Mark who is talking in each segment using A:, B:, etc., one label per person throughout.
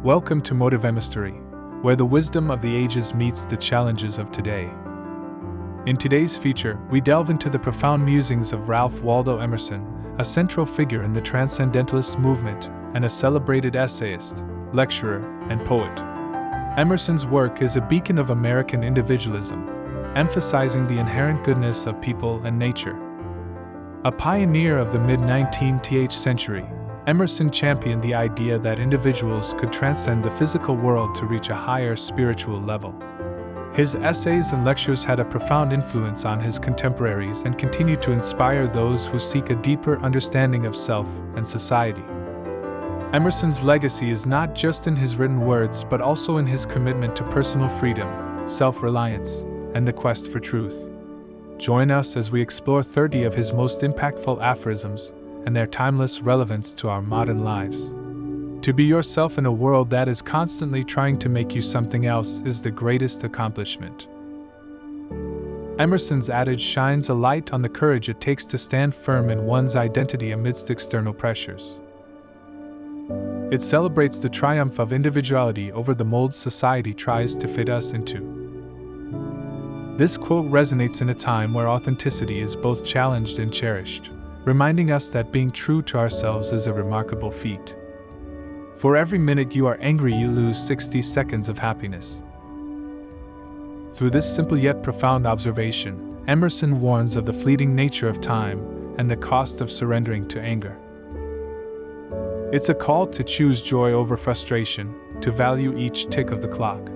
A: Welcome to Motive Mystery, where the wisdom of the ages meets the challenges of today. In today's feature, we delve into the profound musings of Ralph Waldo Emerson, a central figure in the transcendentalist movement and a celebrated essayist, lecturer, and poet. Emerson's work is a beacon of American individualism, emphasizing the inherent goodness of people and nature. A pioneer of the mid-19th century, Emerson championed the idea that individuals could transcend the physical world to reach a higher spiritual level. His essays and lectures had a profound influence on his contemporaries and continue to inspire those who seek a deeper understanding of self and society. Emerson's legacy is not just in his written words but also in his commitment to personal freedom, self-reliance, and the quest for truth. Join us as we explore 30 of his most impactful aphorisms and their timeless relevance to our modern lives. To be yourself in a world that is constantly trying to make you something else is the greatest accomplishment. Emerson's adage shines a light on the courage it takes to stand firm in one's identity amidst external pressures. It celebrates the triumph of individuality over the molds society tries to fit us into. This quote resonates in a time where authenticity is both challenged and cherished, reminding us that being true to ourselves is a remarkable feat. For every minute you are angry, you lose 60 seconds of happiness. Through this simple yet profound observation, Emerson warns of the fleeting nature of time and the cost of surrendering to anger. It's a call to choose joy over frustration, to value each tick of the clock.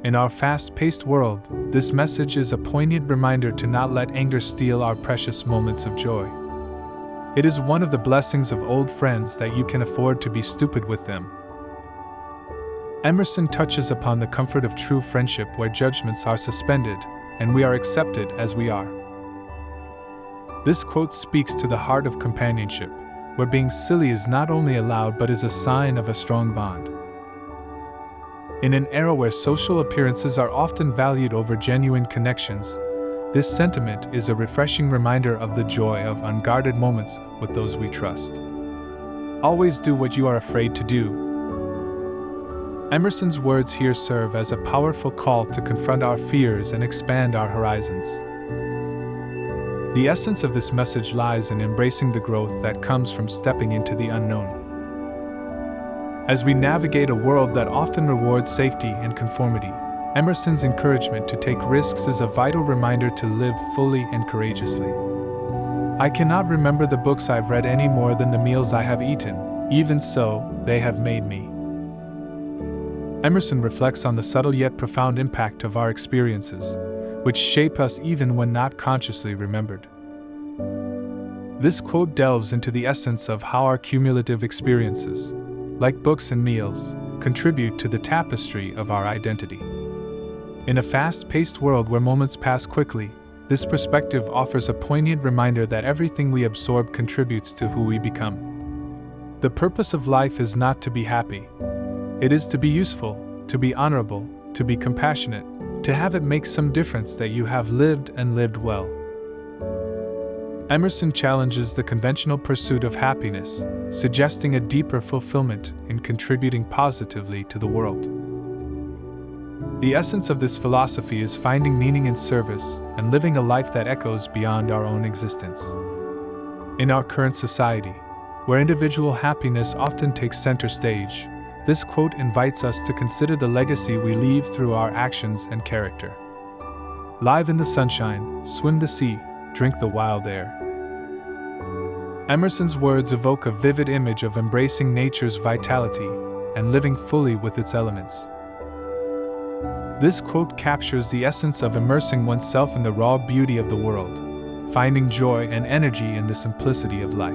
A: In our fast-paced world, this message is a poignant reminder to not let anger steal our precious moments of joy. It is one of the blessings of old friends that you can afford to be stupid with them. Emerson touches upon the comfort of true friendship where judgments are suspended, and we are accepted as we are. This quote speaks to the heart of companionship, where being silly is not only allowed but is a sign of a strong bond. In an era where social appearances are often valued over genuine connections, this sentiment is a refreshing reminder of the joy of unguarded moments with those we trust. Always do what you are afraid to do. Emerson's words here serve as a powerful call to confront our fears and expand our horizons. The essence of this message lies in embracing the growth that comes from stepping into the unknown. As we navigate a world that often rewards safety and conformity, Emerson's encouragement to take risks is a vital reminder to live fully and courageously. I cannot remember the books I've read any more than the meals I have eaten, even so, they have made me. Emerson reflects on the subtle yet profound impact of our experiences, which shape us even when not consciously remembered. This quote delves into the essence of how our cumulative experiences, like books and meals, contribute to the tapestry of our identity. In a fast-paced world where moments pass quickly, this perspective offers a poignant reminder that everything we absorb contributes to who we become. The purpose of life is not to be happy. It is to be useful, to be honorable, to be compassionate, to have it make some difference that you have lived and lived well. Emerson challenges the conventional pursuit of happiness, suggesting a deeper fulfillment in contributing positively to the world. The essence of this philosophy is finding meaning in service and living a life that echoes beyond our own existence. In our current society, where individual happiness often takes center stage, this quote invites us to consider the legacy we leave through our actions and character. Live in the sunshine, swim the sea, drink the wild air. Emerson's words evoke a vivid image of embracing nature's vitality and living fully with its elements. This quote captures the essence of immersing oneself in the raw beauty of the world, finding joy and energy in the simplicity of life.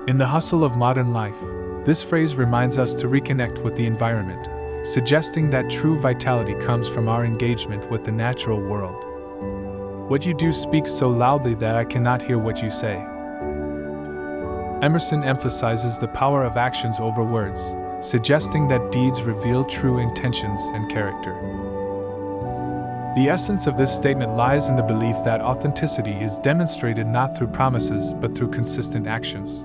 A: In the hustle of modern life, this phrase reminds us to reconnect with the environment, suggesting that true vitality comes from our engagement with the natural world. What you do speaks so loudly that I cannot hear what you say. Emerson emphasizes the power of actions over words, suggesting that deeds reveal true intentions and character. The essence of this statement lies in the belief that authenticity is demonstrated not through promises but through consistent actions.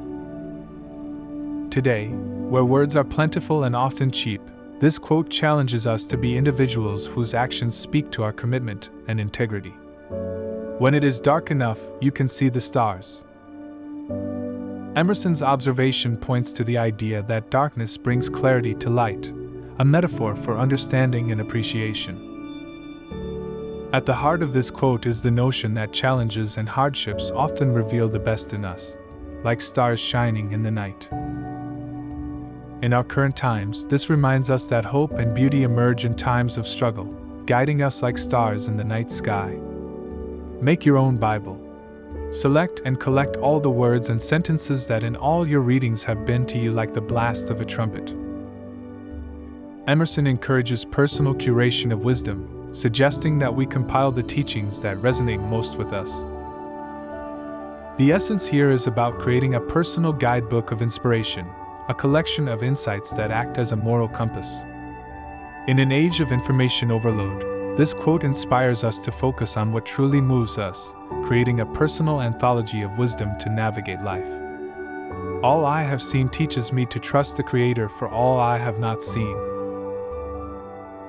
A: Today, where words are plentiful and often cheap, this quote challenges us to be individuals whose actions speak to our commitment and integrity. When it is dark enough, you can see the stars. Emerson's observation points to the idea that darkness brings clarity to light, a metaphor for understanding and appreciation. At the heart of this quote is the notion that challenges and hardships often reveal the best in us, like stars shining in the night. In our current times, this reminds us that hope and beauty emerge in times of struggle, guiding us like stars in the night sky. Make your own Bible. Select and collect all the words and sentences that in all your readings have been to you like the blast of a trumpet. Emerson encourages personal curation of wisdom, suggesting that we compile the teachings that resonate most with us. The essence here is about creating a personal guidebook of inspiration, a collection of insights that act as a moral compass. In an age of information overload, this quote inspires us to focus on what truly moves us, creating a personal anthology of wisdom to navigate life. All I have seen teaches me to trust the Creator for all I have not seen.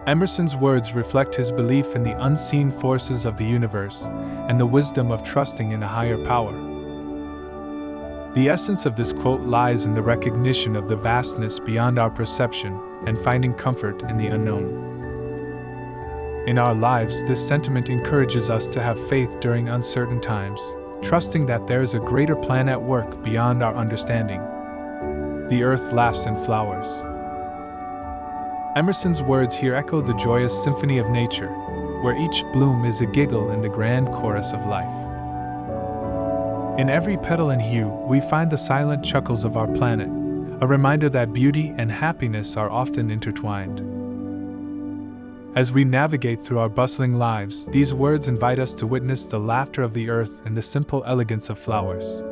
A: Emerson's words reflect his belief in the unseen forces of the universe and the wisdom of trusting in a higher power. The essence of this quote lies in the recognition of the vastness beyond our perception and finding comfort in the unknown. In our lives, this sentiment encourages us to have faith during uncertain times, trusting that there is a greater plan at work beyond our understanding. The earth laughs and flowers. Emerson's words here echo the joyous symphony of nature, where each bloom is a giggle in the grand chorus of life. In every petal and hue, we find the silent chuckles of our planet, a reminder that beauty and happiness are often intertwined. As we navigate through our bustling lives, these words invite us to witness the laughter of the earth and the simple elegance of flowers.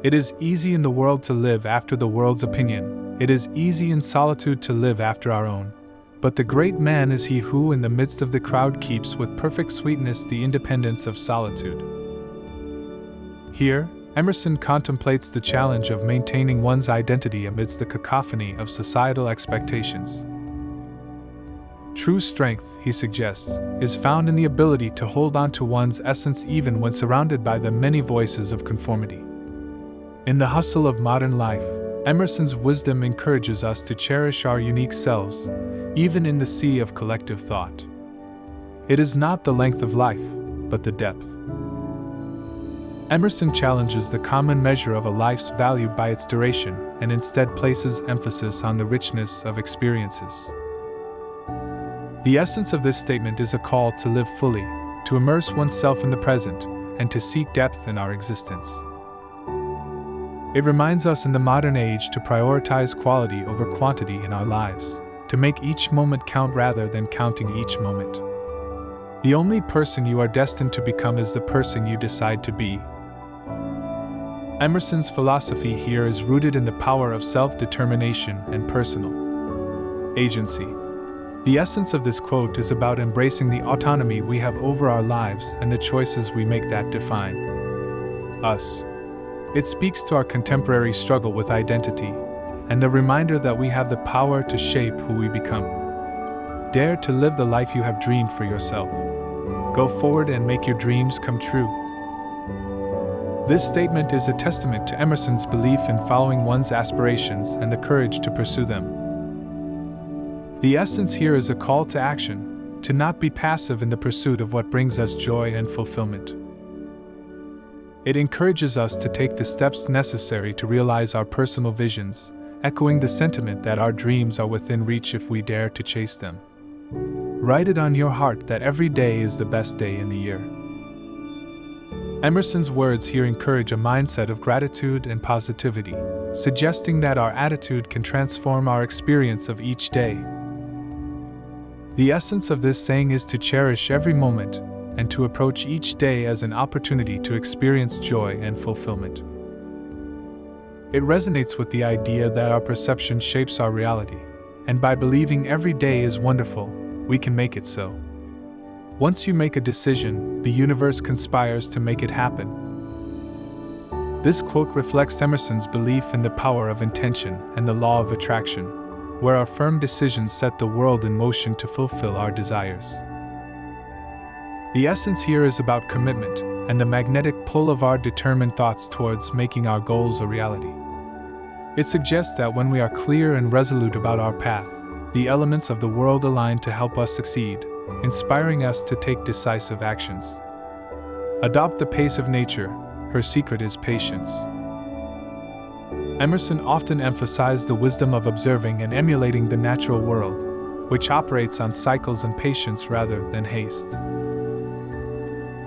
A: It is easy in the world to live after the world's opinion. It is easy in solitude to live after our own. But the great man is he who, in the midst of the crowd, keeps with perfect sweetness the independence of solitude. Here, Emerson contemplates the challenge of maintaining one's identity amidst the cacophony of societal expectations. True strength, he suggests, is found in the ability to hold on to one's essence even when surrounded by the many voices of conformity. In the hustle of modern life, Emerson's wisdom encourages us to cherish our unique selves, even in the sea of collective thought. It is not the length of life, but the depth. Emerson challenges the common measure of a life's value by its duration and instead places emphasis on the richness of experiences. The essence of this statement is a call to live fully, to immerse oneself in the present, and to seek depth in our existence. It reminds us in the modern age to prioritize quality over quantity in our lives, to make each moment count rather than counting each moment. The only person you are destined to become is the person you decide to be. Emerson's philosophy here is rooted in the power of self-determination and personal agency. The essence of this quote is about embracing the autonomy we have over our lives and the choices we make that define us. It speaks to our contemporary struggle with identity and the reminder that we have the power to shape who we become. Dare to live the life you have dreamed for yourself. Go forward and make your dreams come true. This statement is a testament to Emerson's belief in following one's aspirations and the courage to pursue them. The essence here is a call to action, to not be passive in the pursuit of what brings us joy and fulfillment. It encourages us to take the steps necessary to realize our personal visions, echoing the sentiment that our dreams are within reach if we dare to chase them. Write it on your heart that every day is the best day in the year. Emerson's words here encourage a mindset of gratitude and positivity, suggesting that our attitude can transform our experience of each day. The essence of this saying is to cherish every moment and to approach each day as an opportunity to experience joy and fulfillment. It resonates with the idea that our perception shapes our reality, and by believing every day is wonderful, we can make it so. Once you make a decision, the universe conspires to make it happen. This quote reflects Emerson's belief in the power of intention and the law of attraction, where our firm decisions set the world in motion to fulfill our desires. The essence here is about commitment and the magnetic pull of our determined thoughts towards making our goals a reality. It suggests that when we are clear and resolute about our path, the elements of the world align to help us succeed, inspiring us to take decisive actions. Adopt the pace of nature. Her secret is patience. Emerson often emphasized the wisdom of observing and emulating the natural world, which operates on cycles and patience rather than haste.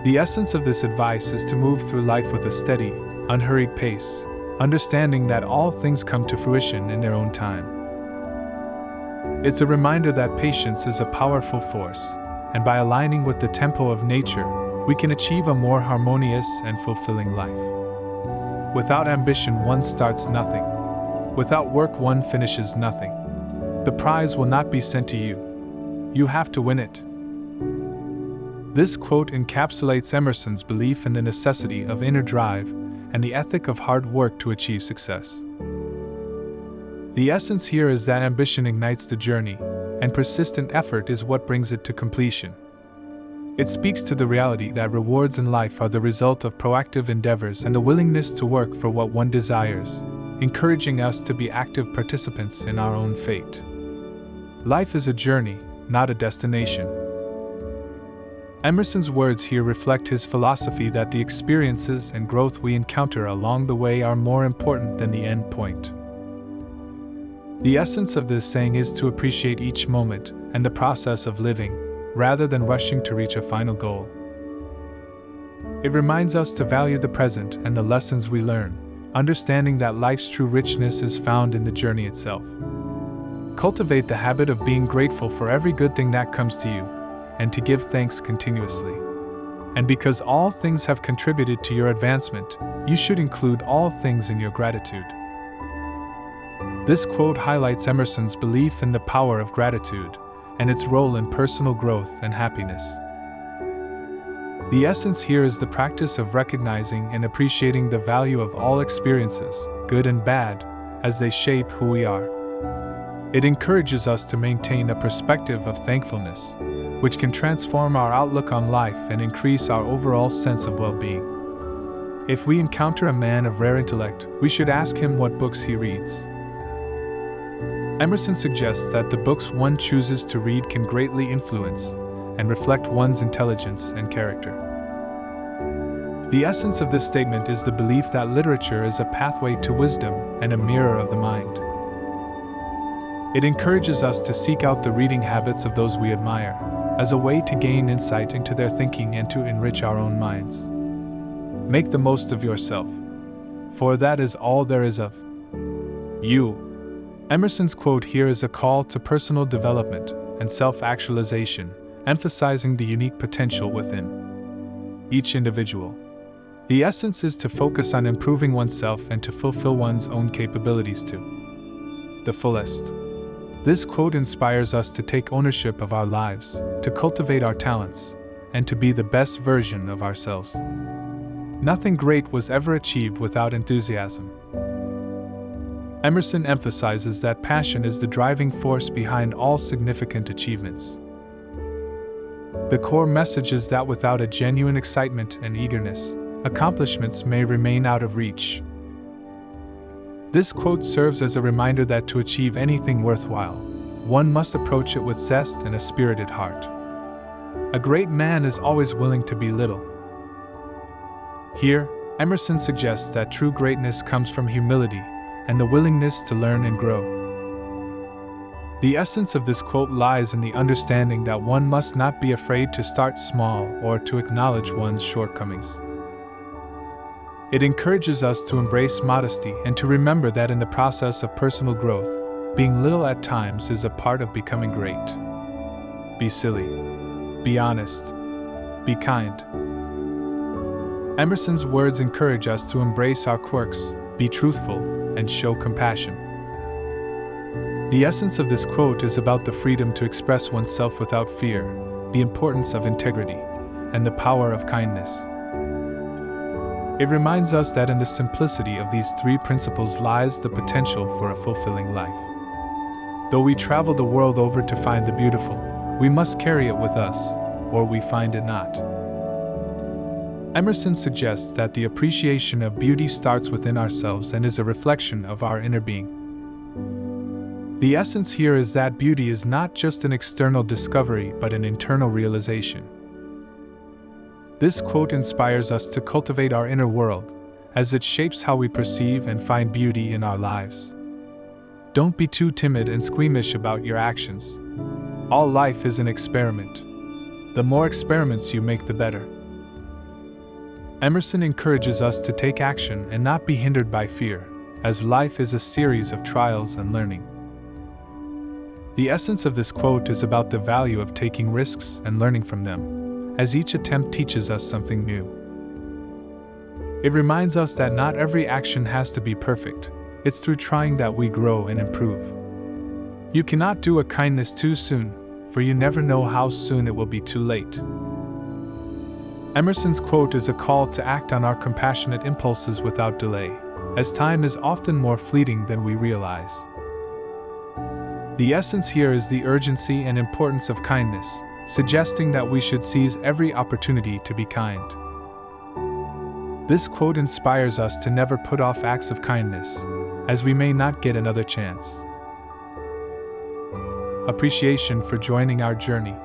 A: The essence of this advice is to move through life with a steady, unhurried pace, understanding that all things come to fruition in their own time. It's a reminder that patience is a powerful force, and by aligning with the tempo of nature, we can achieve a more harmonious and fulfilling life. Without ambition, one starts nothing. Without work, one finishes nothing. The prize will not be sent to you. You have to win it. This quote encapsulates Emerson's belief in the necessity of inner drive and the ethic of hard work to achieve success. The essence here is that ambition ignites the journey, and persistent effort is what brings it to completion. It speaks to the reality that rewards in life are the result of proactive endeavors and the willingness to work for what one desires, encouraging us to be active participants in our own fate. Life is a journey, not a destination. Emerson's words here reflect his philosophy that the experiences and growth we encounter along the way are more important than the end point. The essence of this saying is to appreciate each moment and the process of living, rather than rushing to reach a final goal. It reminds us to value the present and the lessons we learn, understanding that life's true richness is found in the journey itself. Cultivate the habit of being grateful for every good thing that comes to you, and to give thanks continuously. And because all things have contributed to your advancement, you should include all things in your gratitude. This quote highlights Emerson's belief in the power of gratitude and its role in personal growth and happiness. The essence here is the practice of recognizing and appreciating the value of all experiences, good and bad, as they shape who we are. It encourages us to maintain a perspective of thankfulness, which can transform our outlook on life and increase our overall sense of well-being. If we encounter a man of rare intellect, we should ask him what books he reads. Emerson suggests that the books one chooses to read can greatly influence and reflect one's intelligence and character. The essence of this statement is the belief that literature is a pathway to wisdom and a mirror of the mind. It encourages us to seek out the reading habits of those we admire, as a way to gain insight into their thinking and to enrich our own minds. Make the most of yourself, for that is all there is of you. Emerson's quote here is a call to personal development and self-actualization, emphasizing the unique potential within each individual. The essence is to focus on improving oneself and to fulfill one's own capabilities to the fullest. This quote inspires us to take ownership of our lives, to cultivate our talents, and to be the best version of ourselves. Nothing great was ever achieved without enthusiasm. Emerson emphasizes that passion is the driving force behind all significant achievements. The core message is that without a genuine excitement and eagerness, accomplishments may remain out of reach. This quote serves as a reminder that to achieve anything worthwhile, one must approach it with zest and a spirited heart. A great man is always willing to be little. Here, Emerson suggests that true greatness comes from humility and the willingness to learn and grow. The essence of this quote lies in the understanding that one must not be afraid to start small or to acknowledge one's shortcomings. It encourages us to embrace modesty and to remember that in the process of personal growth, being little at times is a part of becoming great. Be silly. Be honest. Be kind. Emerson's words encourage us to embrace our quirks, be truthful, and show compassion. The essence of this quote is about the freedom to express oneself without fear, the importance of integrity, and the power of kindness. It reminds us that in the simplicity of these three principles lies the potential for a fulfilling life. Though we travel the world over to find the beautiful, we must carry it with us, or we find it not. Emerson suggests that the appreciation of beauty starts within ourselves and is a reflection of our inner being. The essence here is that beauty is not just an external discovery but an internal realization. This quote inspires us to cultivate our inner world, as it shapes how we perceive and find beauty in our lives. Don't be too timid and squeamish about your actions. All life is an experiment. The more experiments you make, the better. Emerson encourages us to take action and not be hindered by fear, as life is a series of trials and learning. The essence of this quote is about the value of taking risks and learning from them, as each attempt teaches us something new. It reminds us that not every action has to be perfect. It's through trying that we grow and improve. You cannot do a kindness too soon, for you never know how soon it will be too late. Emerson's quote is a call to act on our compassionate impulses without delay, as time is often more fleeting than we realize. The essence here is the urgency and importance of kindness, suggesting that we should seize every opportunity to be kind. This quote inspires us to never put off acts of kindness, as we may not get another chance. Appreciation for joining our journey.